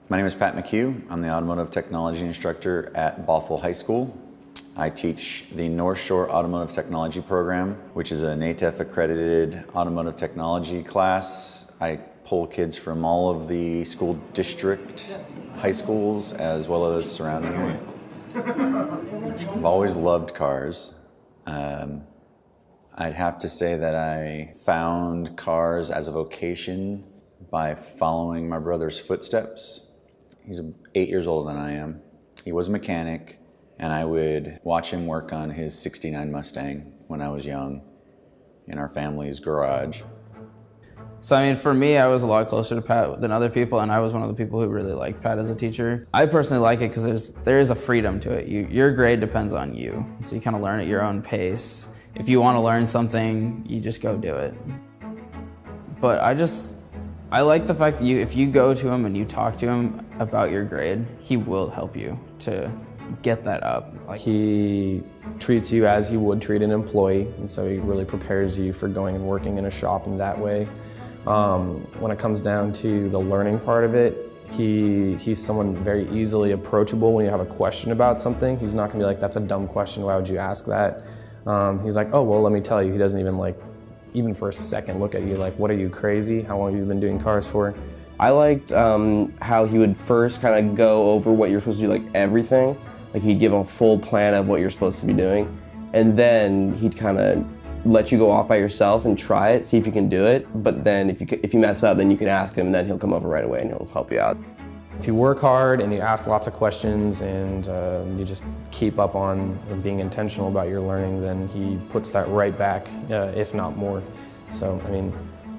My name is Pat McHugh. I'm the automotive technology instructor at Bothell High School. I teach the Northshore Automotive Technology Program, which is an ATEF accredited automotive technology class. I pull kids from all of the school district high schools as well as surrounding area. I've always loved cars. I'd have to say that I found cars as a vocation by following my brother's footsteps. He's 8 years older than I am. He was a mechanic, and I would watch him work on his '69 Mustang when I was young in our family's garage. So I mean, for me, I was a lot closer to Pat than other people, and I was one of the people who really liked Pat as a teacher. I personally like it because there is a freedom to it. Your grade depends on you, so you kind of learn at your own pace. If you want to learn something, you just go do it. But I like the fact that if you go to him and you talk to him about your grade, he will help you to get that up. He treats you as he would treat an employee, and so he really prepares you for going and working in a shop in that way. When it comes down to the learning part of it, he's someone very easily approachable when you have a question about something. He's not gonna be like, that's a dumb question, why would you ask that? He's like, oh, well, let me tell you. He doesn't even for a second look at you like, what are you, crazy? How long have you been doing cars for? I liked how he would first kind of go over what you're supposed to do, like everything. Like he'd give a full plan of what you're supposed to be doing. And then he'd kind of let you go off by yourself and try it, see if you can do it. But then if you mess up, then you can ask him, and then he'll come over right away and he'll help you out. If you work hard and you ask lots of questions and you just keep up on being intentional about your learning, then he puts that right back, if not more. So, I mean,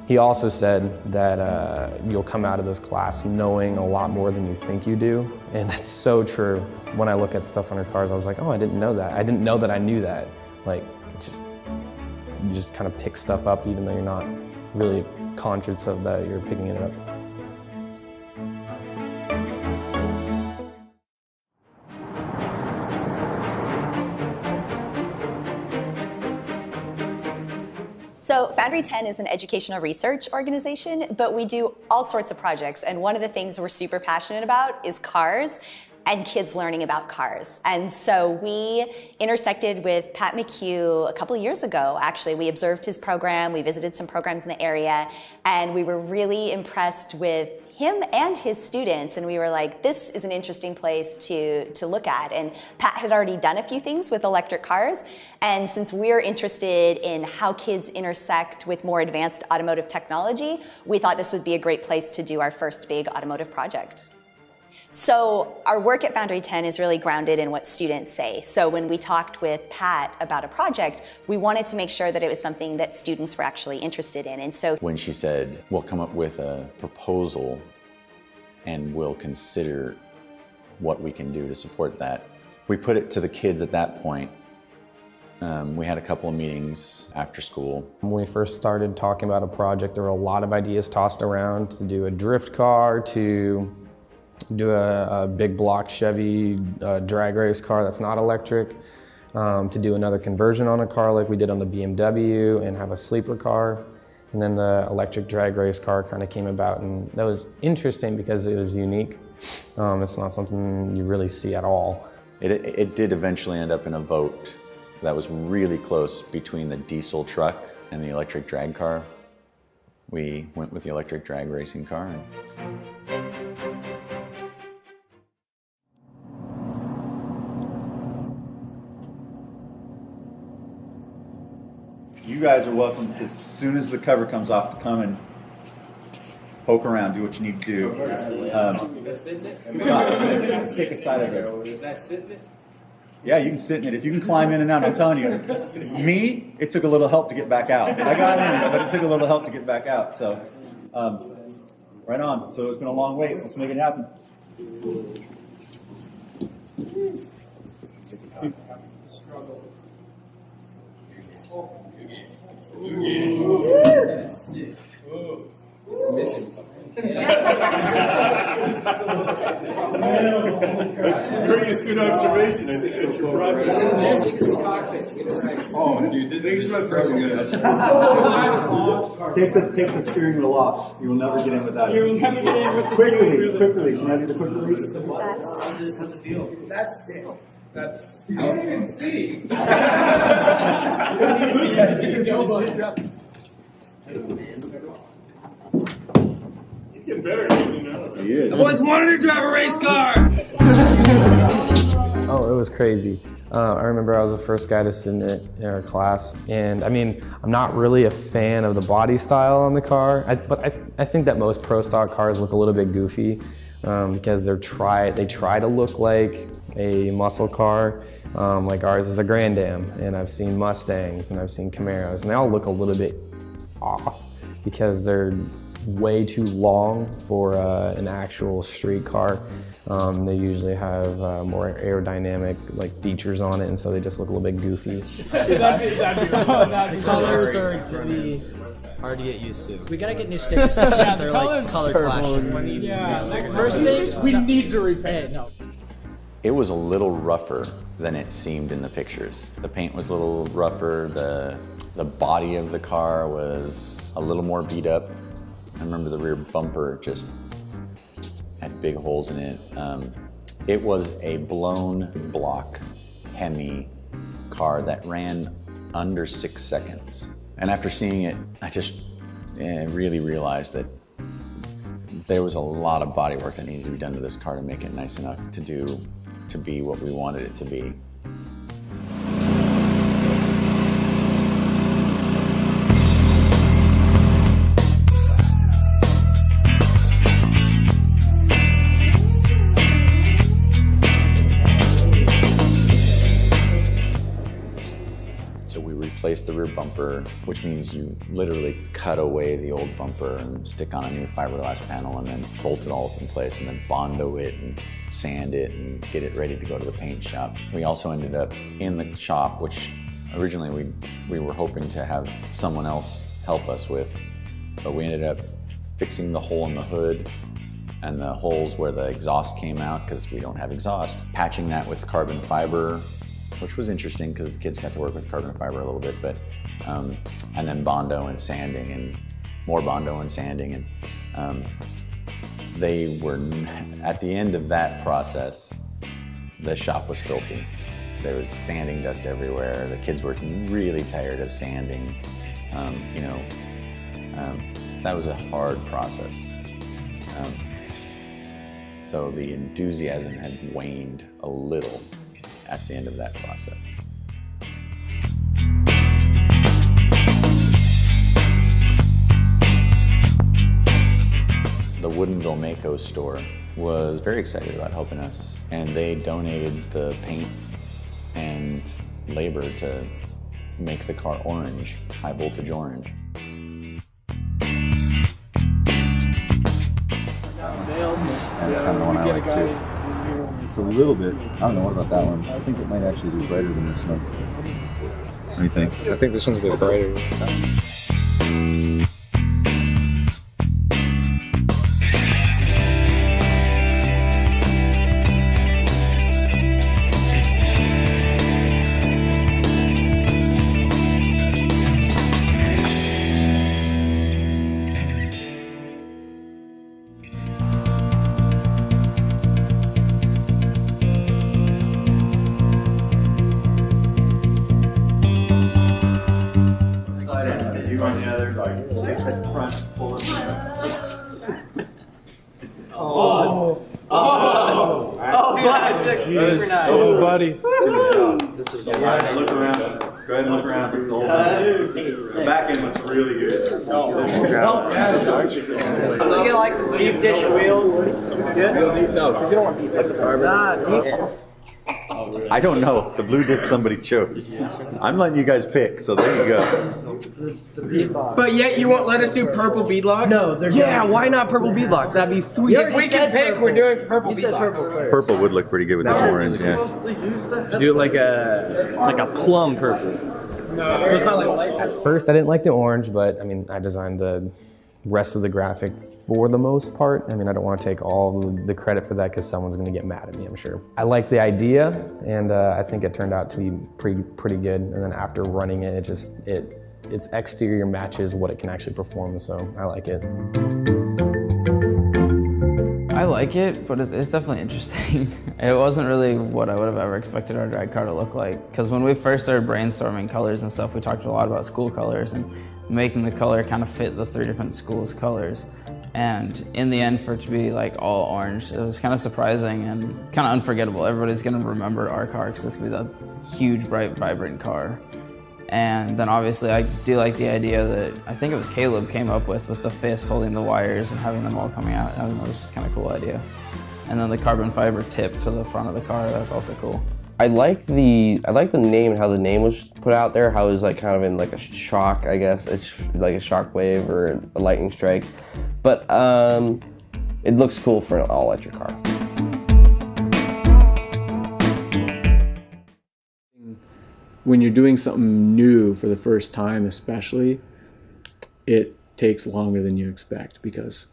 he also said that you'll come out of this class knowing a lot more than you think you do. And that's so true. When I look at stuff on your cars, I was like, oh, I didn't know that. I didn't know that I knew that. Like, you just kind of pick stuff up even though you're not really conscious of that you're picking it up. So foundry10 is an educational research organization, but we do all sorts of projects. And one of the things we're super passionate about is cars and kids learning about cars. And so we intersected with Pat McHugh a couple of years ago, actually. We observed his program, we visited some programs in the area, and we were really impressed with him and his students, and we were like, this is an interesting place to look at. And Pat had already done a few things with electric cars, and since we're interested in how kids intersect with more advanced automotive technology, we thought this would be a great place to do our first big automotive project. So our work at foundry10 is really grounded in what students say. So when we talked with Pat about a project, we wanted to make sure that it was something that students were actually interested in. And so when she said, we'll come up with a proposal and we'll consider what we can do to support that, we put it to the kids at that point. We had a couple of meetings after school. When we first started talking about a project, there were a lot of ideas tossed around to do a drift car, to do a big block Chevy drag race car that's not electric, to do another conversion on a car like we did on the BMW and have a sleeper car. And then the electric drag race car kind of came about, and that was interesting because it was unique. It's not something you really see at all. It did eventually end up in a vote that was really close between the diesel truck and the electric drag car. We went with the electric drag racing car. You guys are welcome to, as soon as the cover comes off, to come and poke around, do what you need to do. Take a side of it. Yeah, you can sit in it. If you can climb in and out, I'm telling you, me, it took a little help to get back out. I got in it, but it took a little help to get back out. So, right on. So it's been a long wait. Let's make it happen. It's missing something. Very astute observation. I think that's your progress. Oh, dude, thanks for that pressing us. Take the steering wheel off. You will never get in without it. You will never get in with the quick steering release, wheel. quick release. You know how to do the quick release? How's it feel? That's sick. That's. You can see. He's getting better at it now. He is. Always wanted to drive a race car. Oh, it was crazy. I remember I was the first guy to sit in our class, and I mean, I'm not really a fan of the body style on the car, but I think that most pro stock cars look a little bit goofy because they try to look like a muscle car. Like ours is a Grand Am, and I've seen Mustangs and I've seen Camaros, and they all look a little bit off because they're way too long for an actual street car. They usually have more aerodynamic features on it, and so they just look a little bit goofy. The colors are going to be hard to get used to. We got to get new stickers. They're like color clashing. Yeah. First thing, We need to repaint. No. It was a little rougher than it seemed in the pictures. The paint was a little rougher, the body of the car was a little more beat up. I remember the rear bumper just had big holes in it. It was a blown block Hemi car that ran under 6 seconds. And after seeing it, I just really realized that there was a lot of body work that needed to be done to this car to make it nice enough to be what we wanted it to be. So we replaced the rear bumper, which means you literally cut away the old bumper and stick on a new fiberglass panel and then bolt it all up in place and then Bondo it and sand it and get it ready to go to the paint shop. We also ended up in the shop, which originally we were hoping to have someone else help us with, but we ended up fixing the hole in the hood and the holes where the exhaust came out because we don't have exhaust, patching that with carbon fiber, which was interesting because the kids got to work with carbon fiber a little bit, but and then Bondo and sanding and more Bondo and sanding, and they were, at the end of that process, the shop was filthy. There was sanding dust everywhere. The kids were really tired of sanding. That was a hard process. So the enthusiasm had waned a little at the end of that process. The Woodinville Mako store was very excited about helping us, and they donated the paint and labor to make the car orange, high voltage orange. That's kind of the one I like too. It's a little bit, I don't know, what about that one? I think it might actually be brighter than this one. What do you think? I think this one's a bit brighter. You on the other, like, at the front, pull it. Oh, buddy. This is look around. Go ahead and look around. The back end looks really good. So you like some deep dish wheels? Good? No, because you don't want to like the fiber. I don't know. The blue dip somebody chose. I'm letting you guys pick, so there you go. But yet you won't let us do purple beadlocks? No, yeah, why not purple beadlocks? That'd be sweet. If we can pick, we're doing purple beadlocks. Purple would look pretty good with this orange, yeah. Do it like a plum purple. So it's not like light. At first, I didn't like the orange, but I mean, I designed the rest of the graphic for the most part. I mean, I don't want to take all the credit for that because someone's going to get mad at me, I'm sure. I like the idea, and I think it turned out to be pretty good. And then after running it, its exterior matches what it can actually perform, so I like it. I like it, but it's definitely interesting. It wasn't really what I would have ever expected our drag car to look like. Because when we first started brainstorming colors and stuff, we talked a lot about school colors and making the color kind of fit the 3 different schools' colors. And in the end, for it to be like all orange, it was kind of surprising and it's kind of unforgettable. Everybody's gonna remember our car because it's gonna be that huge, bright, vibrant car. And then obviously I do like the idea that I think it was Caleb came up with the fist holding the wires and having them all coming out. I don't know, it was just kind of a cool idea. And then the carbon fiber tip to the front of the car, that's also cool. I like the name and how the name was put out there, how it was like kind of in like a shock, I guess. It's like a shock wave or a lightning strike. But it looks cool for an all-electric car. When you're doing something new for the first time especially, it takes longer than you expect because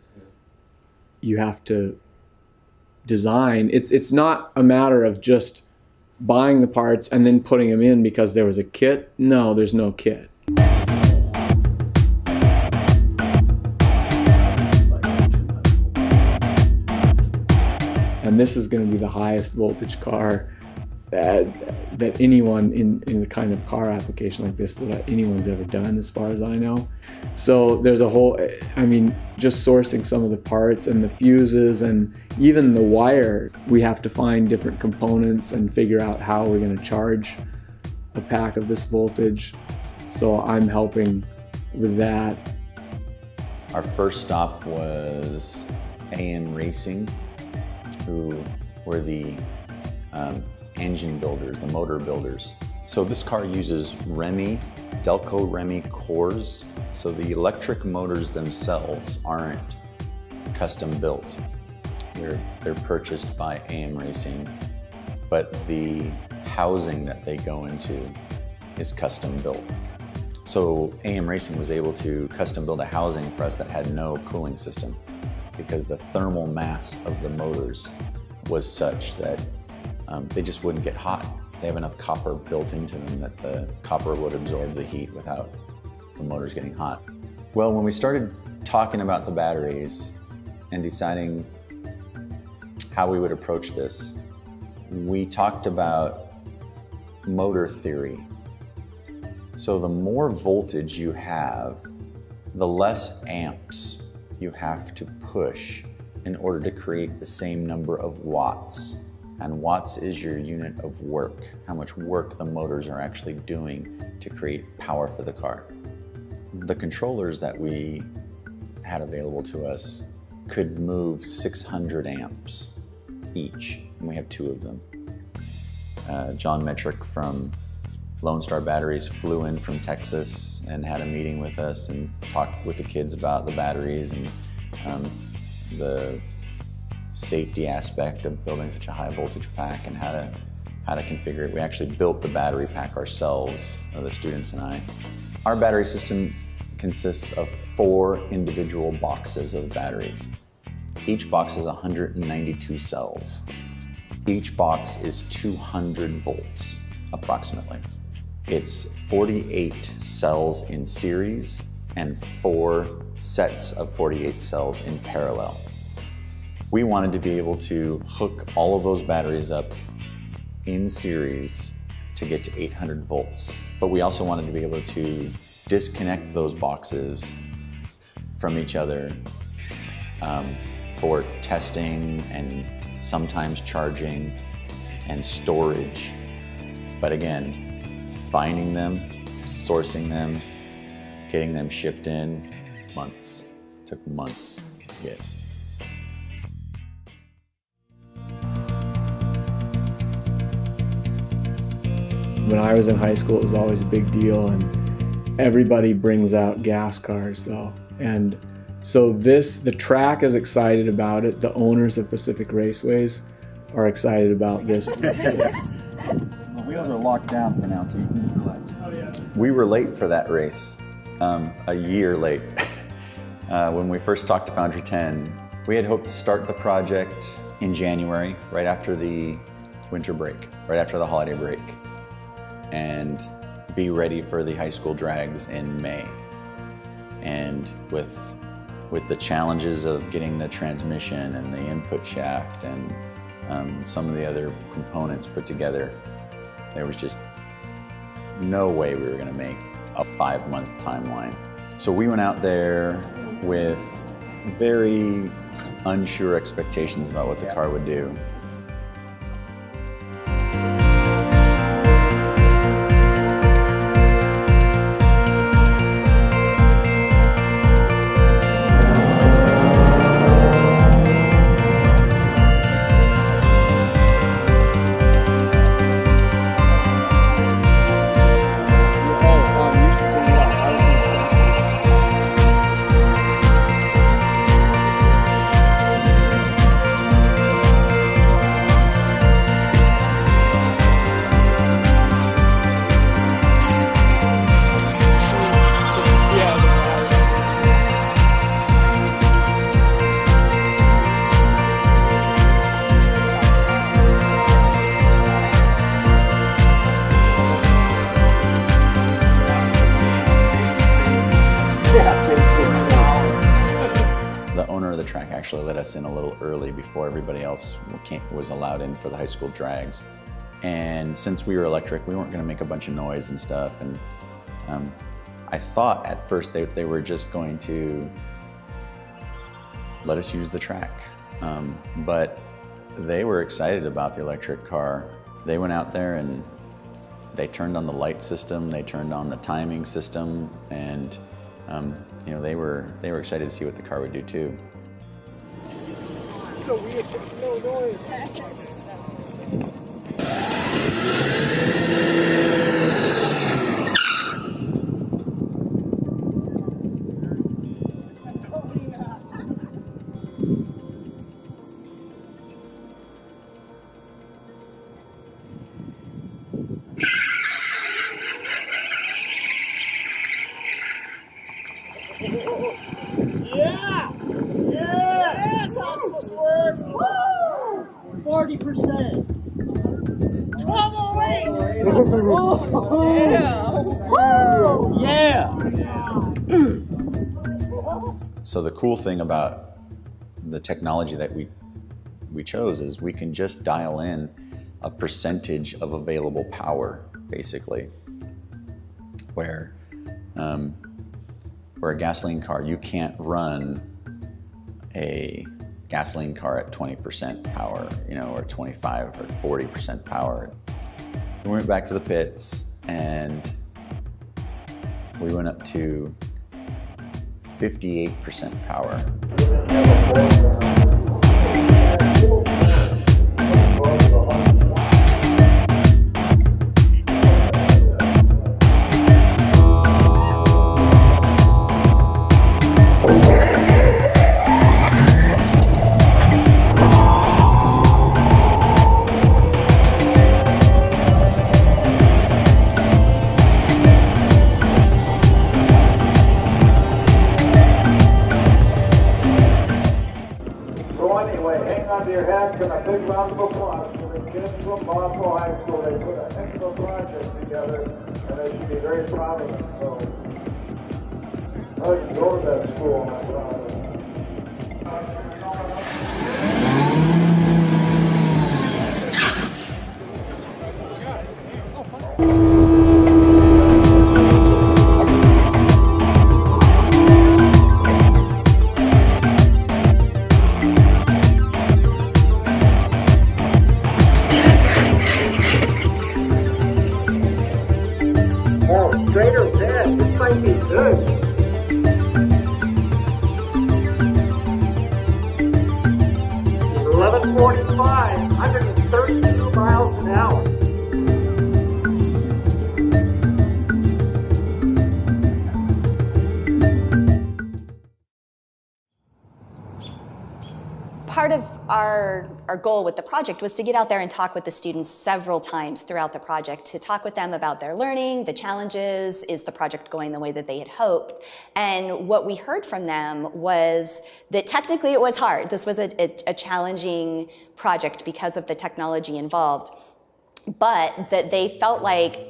you have to design. It's not a matter of just buying the parts and then putting them in because there was a kit. No, there's no kit. And this is going to be the highest voltage car that anyone in the kind of car application like this that anyone's ever done, as far as I know. So there's a whole, I mean, just sourcing some of the parts and the fuses and even the wire, we have to find different components and figure out how we're going to charge a pack of this voltage. So I'm helping with that. Our first stop was AM Racing, who were the engine builders, the motor builders. So this car uses Remy, Delco Remy cores. So the electric motors themselves aren't custom built. They're purchased by AM Racing, but the housing that they go into is custom built. So AM Racing was able to custom build a housing for us that had no cooling system because the thermal mass of the motors was such that they just wouldn't get hot. They have enough copper built into them that the copper would absorb the heat without the motors getting hot. Well, when we started talking about the batteries and deciding how we would approach this, we talked about motor theory. So the more voltage you have, the less amps you have to push in order to create the same number of watts. And watts is your unit of work, how much work the motors are actually doing to create power for the car. The controllers that we had available to us could move 600 amps each, and we have 2 of them. John Metrick from Lone Star Batteries flew in from Texas and had a meeting with us and talked with the kids about the batteries and the safety aspect of building such a high voltage pack and how to configure it. We actually built the battery pack ourselves, the students and I. Our battery system consists of 4 individual boxes of batteries. Each box is 192 cells. Each box is 200 volts, approximately. It's 48 cells in series and 4 sets of 48 cells in parallel. We wanted to be able to hook all of those batteries up in series to get to 800 volts. But we also wanted to be able to disconnect those boxes from each other for testing and sometimes charging and storage. But again, finding them, sourcing them, getting them shipped in, months. It took months to get. When I was in high school, it was always a big deal, and everybody brings out gas cars though. And so the track is excited about it. The owners of Pacific Raceways are excited about this. The wheels are locked down for now, so you can just relax. We were late for that race, a year late. When we first talked to foundry10, we had hoped to start the project in January, right after the winter break, right after the holiday break, and be ready for the high school drags in May. And with the challenges of getting the transmission and the input shaft and some of the other components put together, there was just no way we were going to make a 5-month timeline. So we went out there with very unsure expectations about what the car would do. The owner of the track actually let us in a little early before everybody else was allowed in for the high school drags. And since we were electric, we weren't going to make a bunch of noise and stuff. And I thought at first they were just going to let us use the track. But they were excited about the electric car. They went out there and they turned on the light system, they turned on the timing system, and you know, they were excited to see what the car would do too. So weird, there's no noise. Yeah! Yeah! That's how it's supposed to work! Woo! 40%! 1208! Yeah! Yeah! So the cool thing about the technology that we chose is we can just dial in a percentage of available power, basically, where a gasoline car, you can't run a gasoline car at 20% power, you know, or 25 or 40% power. So we went back to the pits and we went up to 58% power. Your hats and a big round of applause for the kids from Bodywork High School. They put an excellent project together, and they should be very proud of them. So, I can go to that school, and I'm proud of them. Straight or dead, this might be good. It's 11:45, 132 miles an hour. part of our goal with the project was to get out there and talk with the students several times throughout the project, to talk with them about their learning, the challenges, is the project going the way that they had hoped? And what we heard from them was that technically it was hard. This was a challenging project because of the technology involved, but that they felt like,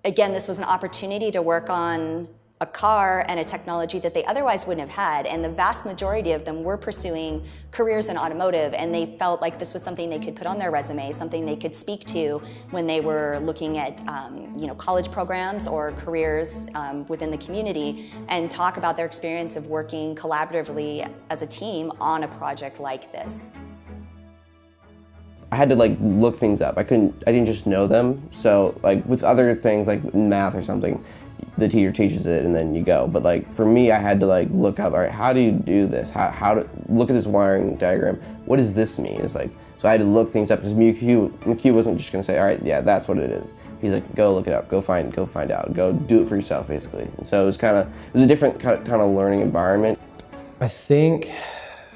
again, this was an opportunity to work on a car and a technology that they otherwise wouldn't have had. And the vast majority of them were pursuing careers in automotive, and they felt like this was something they could put on their resume, something they could speak to when they were looking at college programs or careers within the community, and talk about their experience of working collaboratively as a team on a project like this. I had to look things up. I didn't just know them. So with other things like math or something, the teacher teaches it and then you go. But for me, I had to look up, all right, how do you do this? How to look at this wiring diagram? What does this mean? It's so I had to look things up, because McHugh wasn't just gonna say, all right, yeah, that's what it is. He's like, go look it up, go find out, go do it for yourself, basically. And so it was a different kind of learning environment. I think,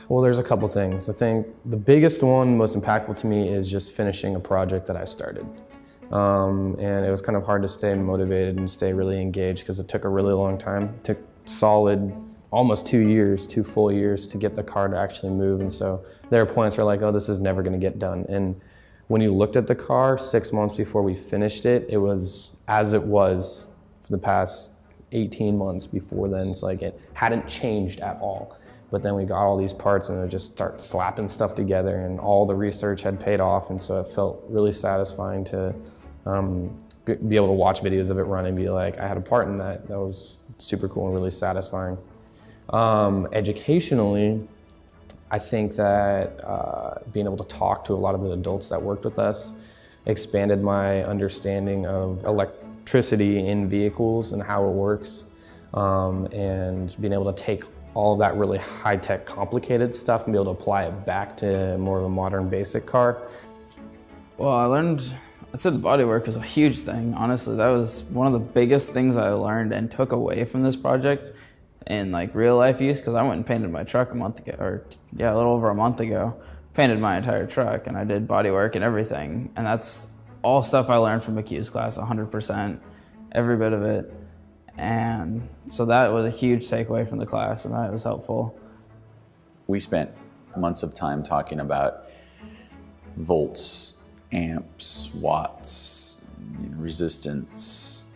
well, there's a couple things. I think the biggest one, most impactful to me, is just finishing a project that I started. And it was kind of hard to stay motivated and stay really engaged, because it took a really long time. It took solid almost 2 full years to get the car to actually move. And so there are points where oh, this is never gonna get done. And when you looked at the car 6 months before we finished it, it was as it was for the past 18 months before then. It's it hadn't changed at all. But then we got all these parts and it just start slapping stuff together, and all the research had paid off. And so it felt really satisfying to be able to watch videos of it run and be like, I had a part in that. That was super cool and really satisfying. Educationally, I think that being able to talk to a lot of the adults that worked with us expanded my understanding of electricity in vehicles and how it works, and being able to take all of that really high-tech, complicated stuff and be able to apply it back to more of a modern, basic car. Well, I'd say the bodywork was a huge thing. Honestly, that was one of the biggest things I learned and took away from this project in real life use, because I went and painted my truck a little over a month ago. Painted my entire truck, and I did bodywork and everything. And that's all stuff I learned from McHugh's class, 100%, every bit of it. And so that was a huge takeaway from the class, and that was helpful. We spent months of time talking about volts, amps, watts, resistance,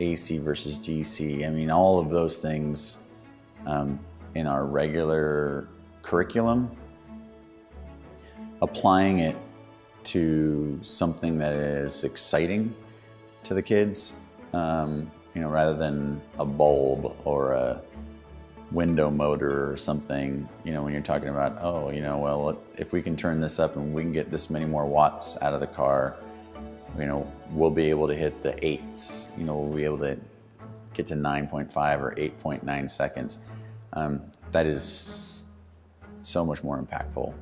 AC versus DC. I mean, all of those things in our regular curriculum. Applying it to something that is exciting to the kids, rather than a bulb or a window motor or something, when you're talking about, well, if we can turn this up and we can get this many more watts out of the car, we'll be able to hit the 8s, we'll be able to get to 9.5 or 8.9 seconds. That is so much more impactful,